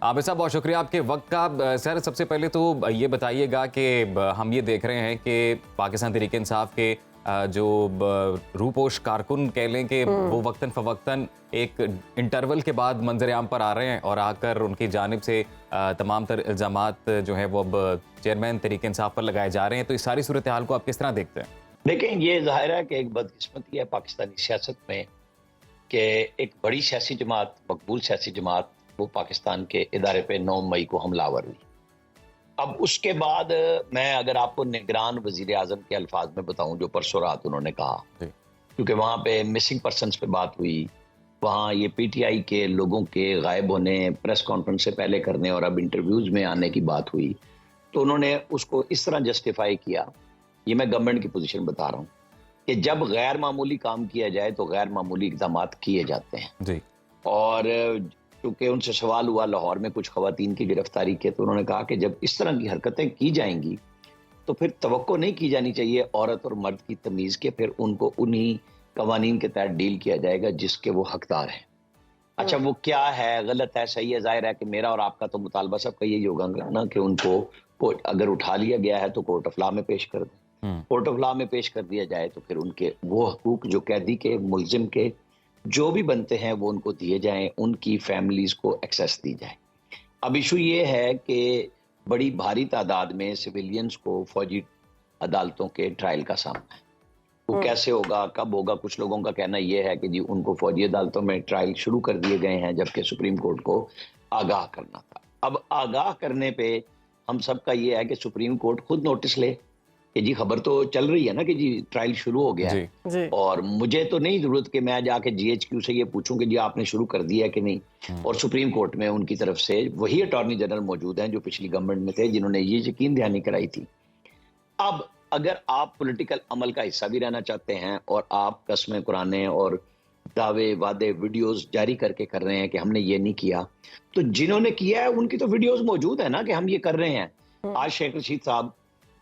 आबिद साहब, बहुत शुक्रिया आपके वक्त का। सर, सबसे पहले तो ये बताइएगा कि हम ये देख रहे हैं कि पाकिस्तान तहरीक इंसाफ के जो रूपोश कारकुन कह लें कि वो वक्तन फ़वक्तन एक इंटरवल के बाद मंजर आम पर आ रहे हैं और आकर उनकी जानिब से तमाम तर इल्ज़ामात जो है वो अब चेयरमैन तहरीक इंसाफ पर लगाए जा रहे हैं। तो इस सारी सूरत हाल को आप किस तरह देखते हैं? देखें, ये ज़ाहिर है कि एक बदकिस्मती है पाकिस्तानी सियासत में कि एक बड़ी सियासी जमात, मकबूल सियासी जमात, वो पाकिस्तान के इदारे पे 9 मई को हमलावर हुई। अब उसके बाद मैं अगर आपको निगरान वजीर आज़म के अल्फाज में बताऊं जो परसों रात उन्होंने कहा, क्योंकि वहाँ पे मिसिंग पर्सनस पे बात हुई, वहाँ ये पीटीआई के लोगों के गायब होने, प्रेस कॉन्फ्रेंस से पहले करने और अब इंटरव्यूज़ में आने की बात हुई, तो उन्होंने उसको इस तरह जस्टिफाई किया। ये मैं गवर्नमेंट की पोजीशन बता रहा हूँ कि जब गैर मामूली काम किया जाए तो गैर मामूली इक़दामात किए जाते हैं जी। और क्योंकि उनसे सवाल हुआ लाहौर में कुछ खवातीन की गिरफ्तारी के, तो उन्होंने कहा कि जब इस तरह की हरकतें की जाएंगी तो फिर तवक्को नहीं की जानी चाहिए औरत और मर्द की तमीज़ के, फिर उनको उन्हीं कवानीन के तहत डील किया जाएगा जिसके वो हकदार हैं। अच्छा, वो क्या है, गलत है, सही है, जाहिर है कि मेरा और आपका तो मुतालबा सबका यही होगा ना कि उनको अगर उठा लिया गया है तो कोर्ट ऑफ लॉ में पेश कर दें। कोर्ट ऑफ लॉ में पेश कर दिया जाए तो फिर उनके वो हकूक जो कैदी के, मुलजिम के जो भी बनते हैं वो उनको दिए जाएं, उनकी फैमिलीज को एक्सेस दी जाए। अब इशू ये है कि बड़ी भारी तादाद में सिविलियंस को फौजी अदालतों के ट्रायल का सामना है। वो कैसे होगा, कब होगा? कुछ लोगों का कहना यह है कि जी उनको फौजी अदालतों में ट्रायल शुरू कर दिए गए हैं, जबकि सुप्रीम कोर्ट को आगाह करना था। अब आगाह करने पे हम सबका ये है कि सुप्रीम कोर्ट खुद नोटिस ले कि जी खबर तो चल रही है ना कि जी ट्रायल शुरू हो गया है, जी। और मुझे तो नहीं जरूरत कि मैं जाके जीएचक्यू से ये पूछूं कि जी आपने शुरू कर दिया है कि नहीं। और सुप्रीम कोर्ट में उनकी तरफ से वही अटॉर्नी जनरल मौजूद हैं जो पिछली गवर्नमेंट में थे, जिन्होंने ये यकीन दहानी कराई थी। अब अगर आप पॉलिटिकल अमल का हिस्सा भी रहना चाहते हैं और आप कस्में कुराने और दावे वादे वीडियोस जारी करके कर रहे हैं कि हमने ये नहीं किया, तो जिन्होंने किया है उनकी तो वीडियोस मौजूद है ना कि हम ये कर रहे हैं। आज शेख रशीद साहब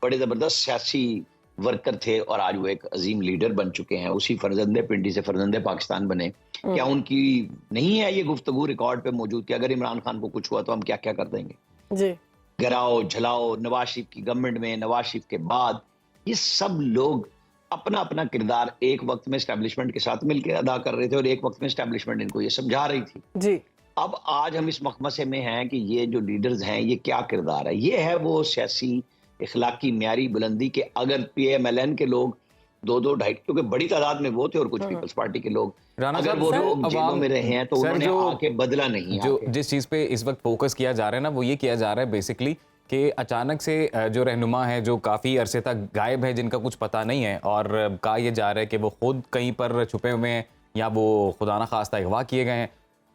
बड़े जबरदस्त सियासी वर्कर थे और आज वो एक अजीम लीडर बन चुके हैं, उसी फरजंदे पिंडी से फरजंदे पाकिस्तान बने। क्या उनकी नहीं है ये गुफ्तगू रिकॉर्ड पे मौजूद कि अगर इमरान खान को कुछ हुआ तो हम क्या क्या कर देंगे? जी। गिराओ झलाओ, नवाज शरीफ की गवर्नमेंट में, नवाज शरीफ के बाद, ये सब लोग अपना अपना किरदार एक वक्त में एस्टेब्लिशमेंट के साथ मिलकर अदा कर रहे थे और एक वक्त में एस्टेब्लिशमेंट इनको ये समझा रही थी। जी। अब आज हम इस मखमसे में हैं कि ये जो लीडर्स हैं ये क्या किरदार है। ये है वो सियासी इखलाकी म्यारी बुलंदी के, अगर पीएमएलएन के लोग 2-2 ढाई, क्योंकि बड़ी तादाद में वो थे और कुछ पीपल्स पार्टी के लोग, अगर वो लोग जेलों में रहे हैं तो उन्होंने आके बदला नहीं। जो जिस चीज़ पे इस वक्त फोकस किया जा रहा है ना, वो ये किया जा रहा है बेसिकली कि अचानक से जो रहनुमा है जो काफ़ी अरसे तक गायब है, जिनका कुछ पता नहीं है, और कहा यह जा रहा है कि वो खुद कहीं पर छुपे हुए हैं या वो खुदा न खास्ता अगवा किए गए हैं।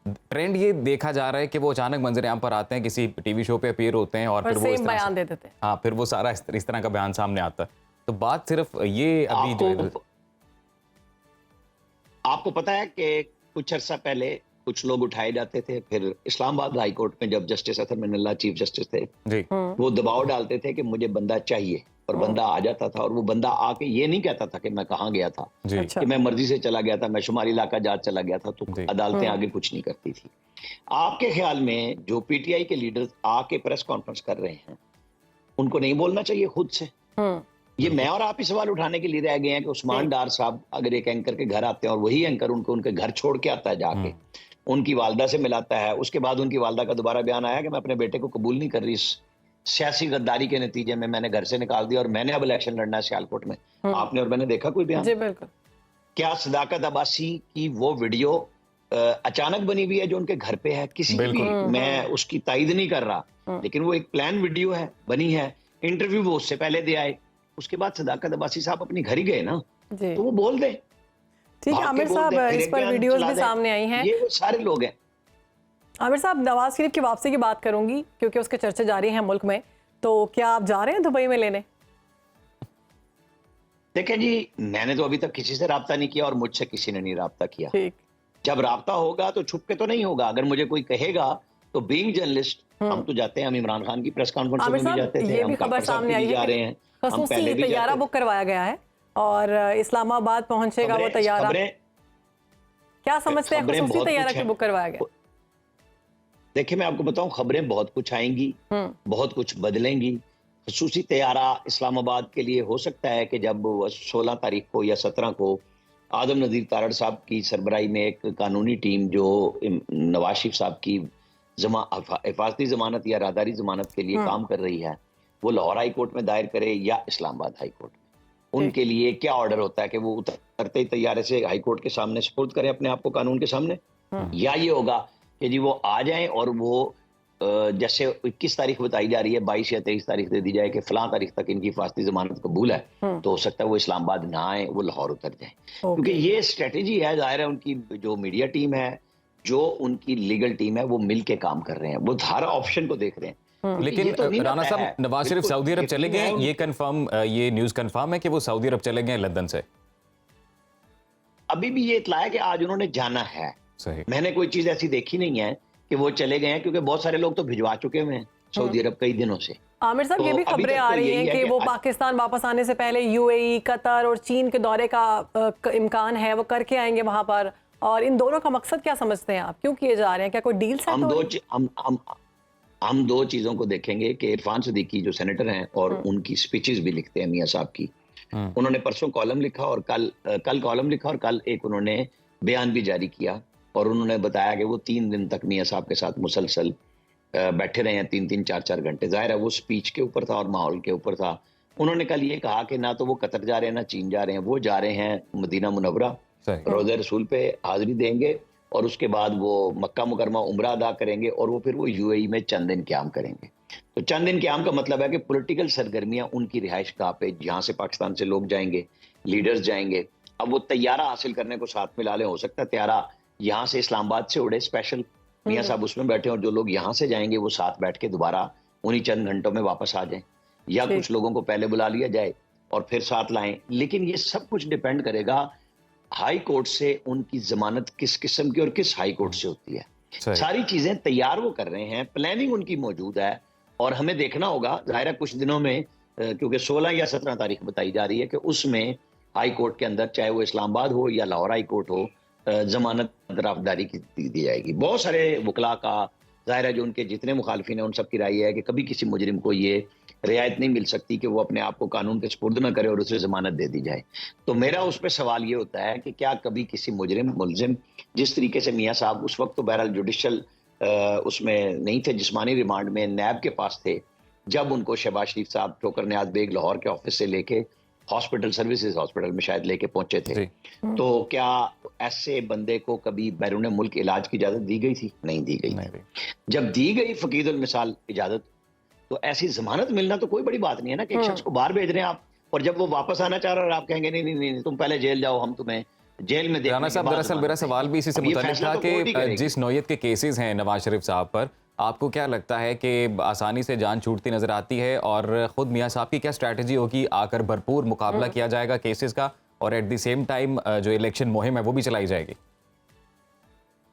ट्रेंड ये देखा जा रहा है कि वो अचानक मंजर आम पर आते हैं, किसी टीवी शो पे अपीयर होते हैं और फिर वो इस बयान दे देते हैं। हाँ, फिर वो सारा इस तरह का बयान सामने आता है। तो बात सिर्फ ये अभी जो आपको पता है कि कुछ अर्सा पहले कुछ लोग उठाए जाते थे, फिर इस्लामाबाद हाई कोर्ट में जब जस्टिस अतर मिनल्ला चीफ जस्टिस थे जी, वो दबाव डालते थे कि मुझे बंदा चाहिए, और बंदा आ जाता था और वो बंदा आके ये नहीं कहता था कि मैं कहाँ गया था, कि मैं मर्जी से चला गया था, मैं शुमारी इलाका जात चला गया था, तो अदालतें आगे कुछ नहीं करती थी। आपके ख्याल में जो पीटीआई के लीडर्स आके प्रेस कॉन्फ्रेंस कर रहे हैं उनको नहीं बोलना चाहिए खुद से? ये मैं और आप ही सवाल उठाने के लिए रह गए हैं कि उस्मान डार साहब अगर एक एंकर के घर आते हैं और वही एंकर उनको उनके घर छोड़ के आता है, जाके उनकी वालदा से मिलाता है, उसके बाद उनकी वालदा का दोबारा बयान आया कि मैं अपने बेटे को कबूल नहीं कर रही, इस सियासी गद्दारी के नतीजे में मैंने घर से निकाल दिया और मैंने अब इलेक्शन लड़ना है सियालकोट में। आपने और मैंने देखा कोई बयान? जी बिल्कुल। क्या सदाकत अब्बासी की वो वीडियो अचानक बनी हुई है जो उनके घर पे है? किसी भी, मैं उसकी तायद नहीं कर रहा, लेकिन वो एक प्लान वीडियो है, बनी है। इंटरव्यू वो उससे पहले दे आए, उसके बाद सदाकत अब्बासी साहब अपने घर ही गए ना, तो वो बोल दे। ठीक है आमिर साहब, इस पर वीडियोस भी सामने आई हैं। ये वो सारे लोग हैं। आमिर साहब, नवाज शरीफ की वापसी की बात करूंगी क्योंकि उसके चर्चे जारी हैं मुल्क में, तो क्या आप जा रहे हैं दुबई में लेने? देखें जी, मैंने तो अभी तक किसी से राब्ता नहीं किया और मुझसे किसी ने नहीं राब्ता किया। ठीक। जब राब्ता होगा तो छुप के तो नहीं होगा। अगर मुझे कोई कहेगा तो बीइंग जर्नलिस्ट हम तो जाते हैं, हम इमरान खान की प्रेस कॉन्फ्रेंस में भी जाते थे, ये भी खबर सामने आई जा है रहे हैं, हम खसूसी तैयारा बुक करवाया गया है और इस्लामाबाद पहुंचेगा वो तैयारा। क्या समझते हैं खसूसी तैयारा क्यों बुक करवाया गया? देखिए, मैं आपको बताऊं, खबरें बहुत कुछ आएंगी, बहुत कुछ बदलेंगी। खसूसी तैयारा इस्लामाबाद के लिए हो सकता है कि जब 16 तारीख को या 17 को आदम नज़ीर तारड़ साहब की सरबराही में एक कानूनी टीम जो नवाज शरीफ साहब की हिफाजती जमानत या राहदारी जमानत के लिए काम कर रही है, वो लाहौर हाई कोर्ट में दायर करे या इस्लामाबाद हाई कोर्ट में। उनके लिए क्या ऑर्डर होता है कि वो उतरते ही तैयारे से हाई कोर्ट के सामने सुपुर्द करें अपने आप को कानून के सामने, या ये होगा कि जी वो आ जाएं और वो जैसे 21 तारीख बताई जा रही है, 22 या 23 तारीख दे दी जाए कि फलां तारीख तक इनकी हिफाजती जमानत कबूल है, तो हो सकता है वो इस्लामाबाद ना आए, वो लाहौर उतर जाए। क्योंकि ये स्ट्रेटेजी है, जाहिर है उनकी जो मीडिया टीम है, जो उनकी लीगल टीम है, वो मिल के काम कर रहे हैं, वो हर ऑप्शन को देख रहे हैं। लेकिन तो राणा साहब, नवाज शरीफ सऊदी अरब चले गए, ये कंफर्म, ये न्यूज़ कंफर्म है कि वो सऊदी अरब चले गए लंदन से? अभी भी ये इत्ला है कि आज उन्होंने जाना है। सही। मैंने कोई चीज ऐसी देखी नहीं है कि वो चले गए हैं, क्योंकि बहुत सारे लोग तो भिजवा चुके हुए हैं सऊदी अरब कई दिनों से। आमिर साहब, तो ये भी अभी खबरें तक आ तो रही यही हैं है कि कि वो पाकिस्तान वापस आने से पहले यूएई, कतर और चीन के दौरे का इम्कान है, वो करके आएंगे वहां पर। और इन दोनों का मकसद क्या समझते हैं आप, क्यों किए जा रहे हैं? क्या कोई डील सेट हो रही है? हम दो चीजों को देखेंगे कि इरफान सिद्दीकी जो सेनेटर हैं और उनकी स्पीचेस भी लिखते हैं मियां साहब की, उन्होंने परसों कॉलम लिखा और कल कॉलम लिखा और कल एक उन्होंने बयान भी जारी किया, और उन्होंने बताया कि वो 3 दिन तक मियां साहब के साथ मुसलसल बैठे रहे हैं, 3-3, 4-4 घंटे। जाहिर है वो स्पीच के ऊपर था और माहौल के ऊपर था। उन्होंने कल ये कहा कि ना तो वो कतर जा रहे हैं ना चीन जा रहे हैं, वो जा रहे हैं मदीना मुनव्वरा, रोज़े रसूल पे हाजिरी देंगे और उसके बाद वो मक्का मुकरमा उम्रा अदा करेंगे और वो फिर वो यूएई में चंद दिन क़याम करेंगे। तो चंद दिन क़याम का मतलब है कि पॉलिटिकल सरगर्मियां उनकी रिहाइश गाह पे, जहाँ से पाकिस्तान से लोग जाएंगे, लीडर्स जाएंगे। अब वो तैयारा हासिल करने को साथ में ला लें, हो सकता है तैयारा यहाँ से इस्लामाबाद से उड़े स्पेशल, मियां साहब उसमें बैठे और जो लोग यहाँ से जाएंगे वो साथ बैठ के दोबारा उन्हीं चंद घंटों में वापस आ जाएं, या कुछ लोगों को पहले बुला लिया जाए और फिर साथ लाएं। लेकिन ये सब कुछ डिपेंड करेगा हाई कोर्ट से उनकी जमानत किस किस्म की और किस हाई कोर्ट से होती है। सारी चीजें तैयार वो कर रहे हैं, प्लानिंग उनकी मौजूद है, और हमें देखना होगा। जाहिर है कुछ दिनों में, क्योंकि 16 या 17 तारीख बताई जा रही है कि उसमें हाई कोर्ट के अंदर, चाहे वो इस्लामाबाद हो या लाहौर हाई कोर्ट हो, जमानत गिरफ्तारी की दी जाएगी। बहुत सारे वकला का, जाहिर है जो उनके जितने मुखालिफिन हैं उन सब की राय है कि कभी किसी मुजरिम को ये रियायत नहीं मिल सकती कि वो अपने आप को कानून के सुपुर्द न करे और उसे जमानत दे दी जाए। तो मेरा उस पर सवाल ये होता है कि क्या कभी किसी मुलजिम, जिस तरीके से मियां साहब उस वक्त तो बहरहाल जुडिशल उसमें नहीं थे, जिस्मानी रिमांड में नैब के पास थे, जब उनको शहबाज शरीफ साहब ठोकर नियाज बेग लाहौर के ऑफिस से लेके हॉस्पिटल, सर्विसेज हॉस्पिटल में शायद लेके पहुंचे थे, तो क्या ऐसे बंदे को कभी बैरून मुल्क इलाज की इजाजत दी गई थी? नहीं दी गई। जब दी गई फकीदुल मिसाल इजाजत, तो ऐसी जमानत मिलना तो कोई बड़ी बात नहीं है ना, कि एक शख्स को बाहर भेज रहे हैं आप, और जब वो वापस आना चाह रहा है और आप कहेंगे नहीं नहीं नहीं तुम पहले जेल जाओ, हम तुम्हें जेल में देखने के बाद। दरअसल मेरा सवाल भी इसी से मुताल्लिक था कि जिस नौयत के केसेस हैं नवाज शरीफ साहब पर, आपको क्या लगता है कि आसानी से जान छूटती नजर आती है, और खुद मियां साहब की क्या स्ट्रैटेजी होगी, आकर भरपूर मुकाबला किया जाएगा केसेस का, और एट द सेम टाइम जो इलेक्शन मुहिम है वो भी चलाई जाएगी?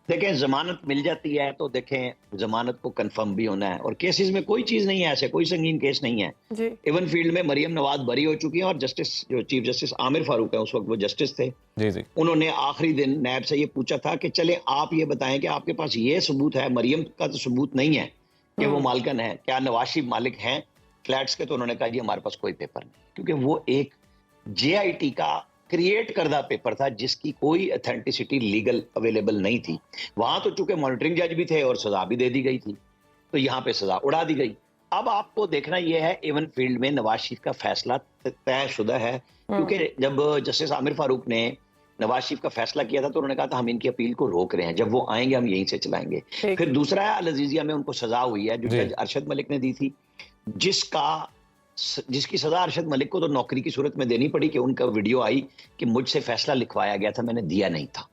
देखें, जमानत मिल जाती है तो देखें जमानत को कंफर्म भी होना है, और केसेस में कोई चीज नहीं है, ऐसे कोई संगीन केस नहीं है। इवन फील्ड में मरियम नवाज बरी हो चुकी हैं, और जस्टिस जो चीफ जस्टिस आमिर फारूक है, उस वक्त वो जस्टिस थे, जी। उन्होंने आखिरी दिन नैब से ये पूछा था कि चले आप ये बताएं कि आपके पास ये सबूत है, मरियम का तो सबूत नहीं है कि वो मालकन है, क्या नवाज शरीफ मालिक हैं फ्लैट्स के? तो उन्होंने कहा जी हमारे पास कोई पेपर नहीं, क्योंकि वो एक JIT का क्रिएट करदा पेपर था जिसकी कोई अथेंटिसिटी लीगल अवेलेबल नहीं थी। वहां तो चूंकि मॉनिटरिंग जज भी थे और सजा भी दे दी गई थी, तो यहाँ पे सजा उड़ा दी गई। अब आपको देखना यह है, इवन फील्ड में नवाज शरीफ का फैसला तयशुदा है, क्योंकि जब जस्टिस आमिर फारूक ने नवाज शरीफ का फैसला किया था तो उन्होंने कहा था हम इनकी अपील को रोक रहे हैं, जब वो आएंगे हम यहीं से चलाएंगे। फिर दूसरा है अल-अज़ीज़िया में उनको सजा हुई है जो जज अरशद मलिक ने दी थी, जिसकी सजा अरशद मलिक को तो नौकरी की सूरत में देनी पड़ी कि उनका वीडियो आई कि मुझसे फैसला लिखवाया गया था, मैंने दिया नहीं था।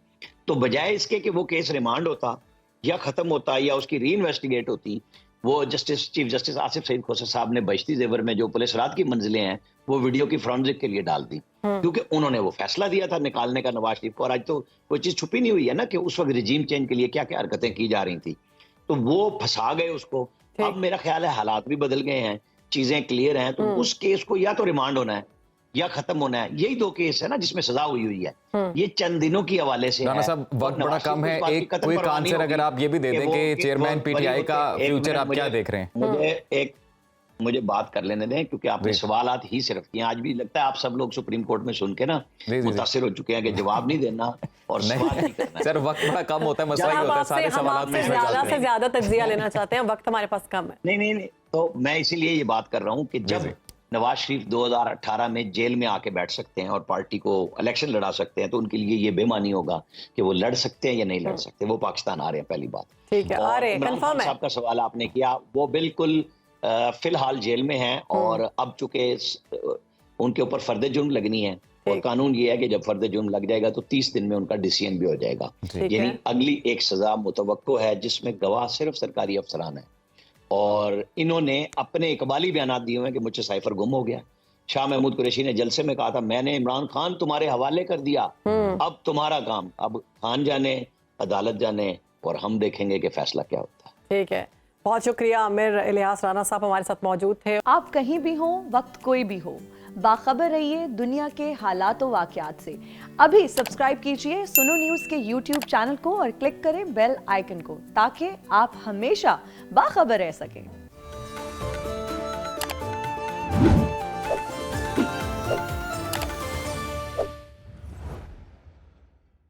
तो बजाय इसके कि वो केस रिमांड होता या खत्म होता या उसकी री इन्वेस्टिगेट होती, वो चीफ जस्टिस आसिफ सईद खोसर साहब ने बशती जेवर में जो पुलिस रात की मंजिलें हैं वो वीडियो की फॉरेंसिक के लिए डाल दी, क्योंकि उन्होंने वो फैसला दिया था निकालने का नवाज शरीफ को। और आज तो कोई चीज छुपी नहीं हुई है ना कि उस वक्त रिजीम चेंज के लिए क्या क्या हरकतें की जा रही थी, तो वो फंसा गए उसको। अब मेरा ख्याल है हालात भी बदल गए हैं, चीजें क्लियर हैं, तो उस केस को या तो रिमांड होना है या खत्म होना है। यही 2 केस है ना जिसमें सजा हुई है। ये चंद दिनों की हवाले से राणा है। साहब वक्त बड़ा कम है, एक कतल क्विक परवानी आंसर अगर आप ये भी दे दें कि चेयरमैन पीटीआई का फ्यूचर आप क्या देख रहे हैं? मुझे बात कर लेने दें, क्योंकि आपने सवालात ही सिर्फ किए। आज भी लगता है आप सब लोग सुप्रीम कोर्ट में सुन के ना मुतासिर हो चुके हैं कि जवाब नहीं देना और सवाल नहीं करना। सर वक्त बड़ा कम होता है, मसला ही होता है, सारे सवाल में ज्यादा से ज्यादा तज्जिया लेना चाहते हैं, वक्त हमारे पास कम है। नहीं, तो मैं इसीलिए ये बात कर रहा हूँ कि जब नवाज शरीफ 2018 में जेल में आके बैठ सकते हैं और पार्टी को इलेक्शन लड़ा सकते हैं, तो उनके लिए ये बेमानी होगा कि वो लड़ सकते हैं या नहीं लड़ सकते। वो पाकिस्तान आ रहे हैं, पहली बात। ठीक है, आ रहे हैं, कंफर्म है। साहब का सवाल आपने किया, वो बिल्कुल फिलहाल जेल में हैं और अब चूंकि उनके ऊपर फर्द जुर्म लगनी है और कानून ये है कि जब फर्द जुर्म लग जाएगा तो 30 दिन में उनका डिसीजन भी हो जाएगा। यानी अगली एक सजा मुतवक्को है जिसमें गवाह सिर्फ सरकारी अफसरान है और इन्होंने अपने इकबाली बयान दिए हुए हैं कि मुझसे साइफर गुम हो गया। शाह महमूद कुरैशी ने जलसे में कहा था, मैंने इमरान खान तुम्हारे हवाले कर दिया, अब तुम्हारा काम, अब खान जाने, अदालत जाने और हम देखेंगे कि फैसला क्या होता है। ठीक है, बहुत शुक्रिया आमिर इलियास राणा साहब हमारे साथ मौजूद थे। आप कहीं भी हो, वक्त कोई भी हो, बाखबर रहिए दुनिया के हालात व वाक़यात से। अभी सब्सक्राइब कीजिए सुनो न्यूज़ के YouTube चैनल को और क्लिक करें बेल आइकन को ताकि आप हमेशा बाखबर रह सकें।